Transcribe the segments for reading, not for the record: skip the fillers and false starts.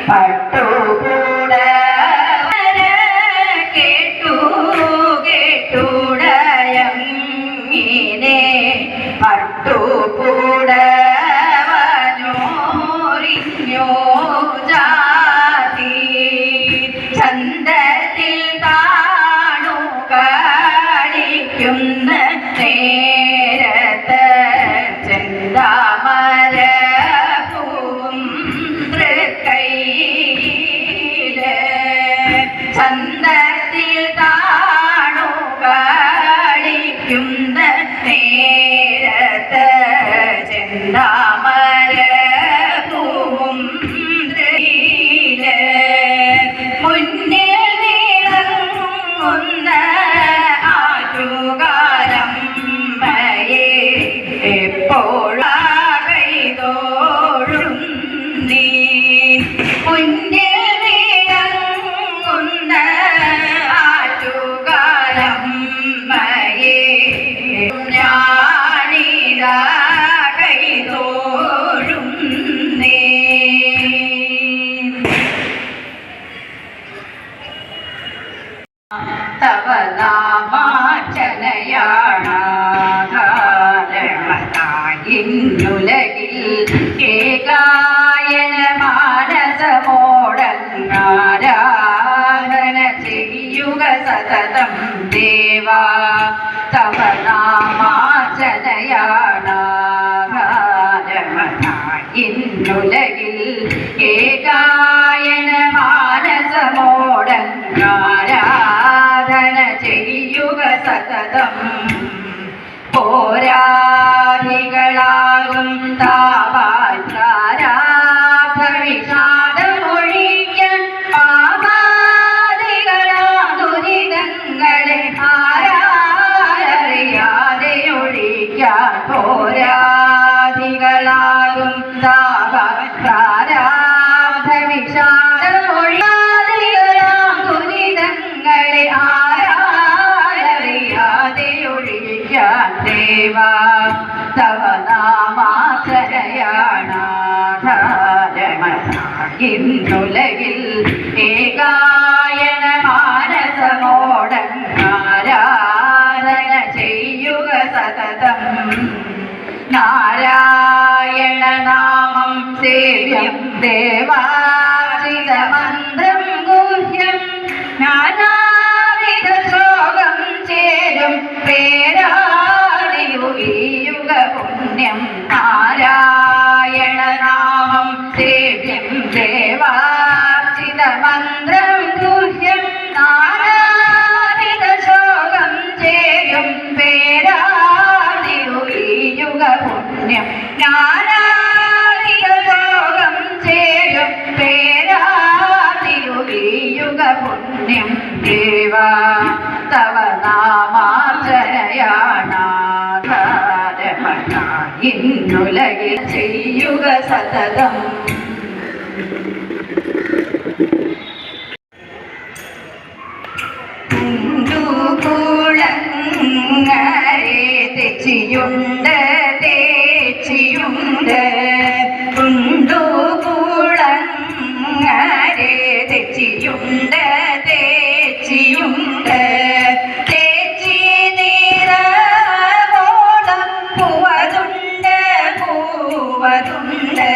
പട്ടുകൂട കേട്ടു കേട്ടുടയങ്ങിനെ പട്ടുകൂട വനോറിഞ്ഞോ ജാതി ചന്തത്തിൽ കാണു കളിക്കുന്ന നേരത്ത് ചെന്താമര ചന്തത്തിൽ കാണു കളിക്കുന്ന നേരത്ത് ചെന്താമര മുന്നിൽ വിളങ്ങുന്ന ആറ്റുകാലം എപ്പോഴാകൈതോഴും നീ മുന്നിൽ വിളങ്ങുന്ന ആറ്റുകാലം ഞാനിതാ കൈതോഴും നീ തവ നാമാർച്ചനയാണുലകിൽ ഏകായന മാനസമോടങ്ങാരാധന ചെയ്യുക സതതം ദേവാ തവ നാമാർച്ചനയാണുലകിൽ ഏകായന മാനസമോടങ്ങാരാധന ചെയ്യുക സതതം പോരാളികളാകും താപാരാധവിഷാദമൊഴിക്കാൻ പാപാദികളാ ദുരിതങ്ങളെ ആരാറിയാതെ ഒഴിക്കാൻ പോരാളികളാകും താപാരാധവിഷാദമൊഴിയാദികളാം ദുരിതങ്ങളെ ആരാറിയാതെ ഒഴിക്കാൻ ദേവാ തവ നാമാർച്ചനയാണുലകിൽ ഏകായന മാനസമോടങ്ങാരാധന ചെയ്യുക സതതം നാരായണ നാമം സേവ്യം ദേവാചിതമന്ത്രം ഗുഹ്യം നാനാവിധ ശ്ലോകം ചേരും പേരാണിയുക പുണ്യം നാരായണ നാമം സേവ്യം ദേവാചിതമന്ത്രം ഗുഹ്യം നാനാവിധ ശ്ലോകം ചേരും പേരാണിയുക പുണ്യം നാനാവിധ ശ്ലോകം ചേരും പേരാണിയുക പുണ്യം ദേവാ തവ നാമാർച്ചനയാണുലകിൽ ചെയ്യുക സതതം കുളങ്ങരെ തെച്ചിയുണ്ട് തേച്ചിയുണ്ട് കുളങ്ങരെ തെച്ചിയുണ്ട് തേച്ചിയുണ്ട് തേച്ചി നീരോളം പൂവതുണ്ട് പൂവതുണ്ട്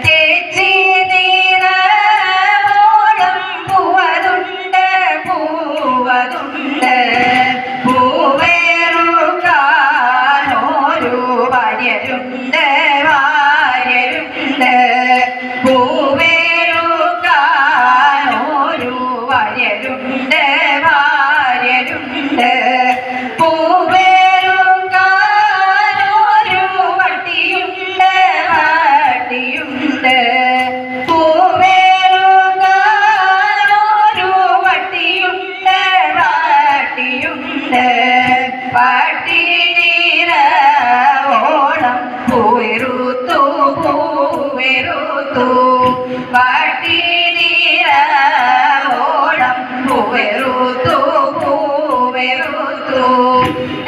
തേച്ചി നീരോളം പൂവതുണ്ട് പൂവതുണ്ട് പൂവേറുകാനോരു വാര്യരുണ്ട് വാര്യരുണ്ട് പൂവേറുകാനോരു വാര്യരുണ്ട് വാര്യരുണ്ട് പൂവേറുകാനോരു വട്ടിയുണ്ട് വട്ടിയുണ്ട് പൂവേറുകാനോരു വട്ടിയുണ്ട് വട്ടിയുണ്ട് പട്ടിനീരോളം പൂവെറുത്തു പൂവെറുത്തു പട്ടിനീരോളം പൂവെറുത്തു പൂവെറുത്തു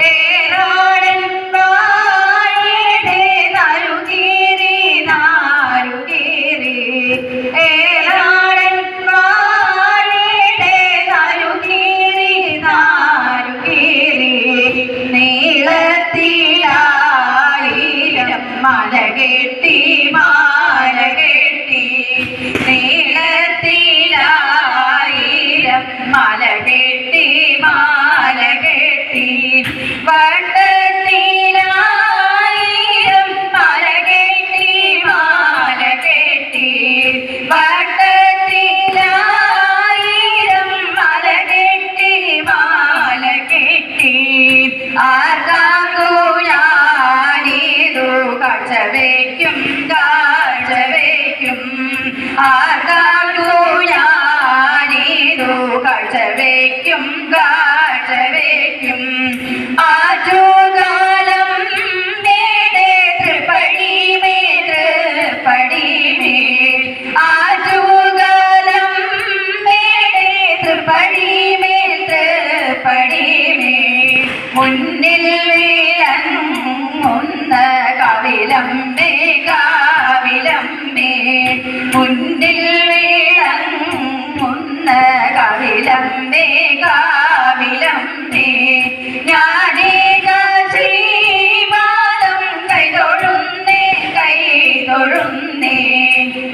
ഏറാടൻ വാഴിയുടെ നാരുകീരി നാരുകീരി ഏറാ കെട്ടി മാല കെട്ടി നീളത്തിലായിരം മാല കെട്ടി മാല കെട്ടി വട്ടത്തിലായിരം മാല കെട്ടി മാല കെട്ടി വട്ടത്തിലായിരം മാല കെട്ടി മാല കെട്ടി ആർക്കാക്കു ഞാനിതു കാഴ്ച വയ്ക്കും കാഴ്ച വയ്ക്കും ആർക്കാക്കു ഞാനിതു കാഴ്ച വയ്ക്കും കാഴ്ച വയ്ക്കും ആറ്റുകാലം മേടെ തൃപ്പടിമേ തൃപ്പടിമേ ആറ്റുകാലം മേടെ തൃപ്പടിമേ തൃപ്പടിമേ മുന്നിൽ വിളങ്ങുന്ന കവിലമ്പേ കാവിലമ്പേ മുന്നിൽ വിളങ്ങുന്ന കവിലമ്പേ കാവിലമ്പേ ഞാനേക ശ്രീപാദം കൈതൊഴുന്നേ കൈതൊഴുന്നേ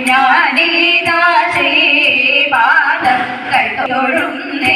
ഞാനേക ശ്രീപാദം കൈതൊഴുന്നേ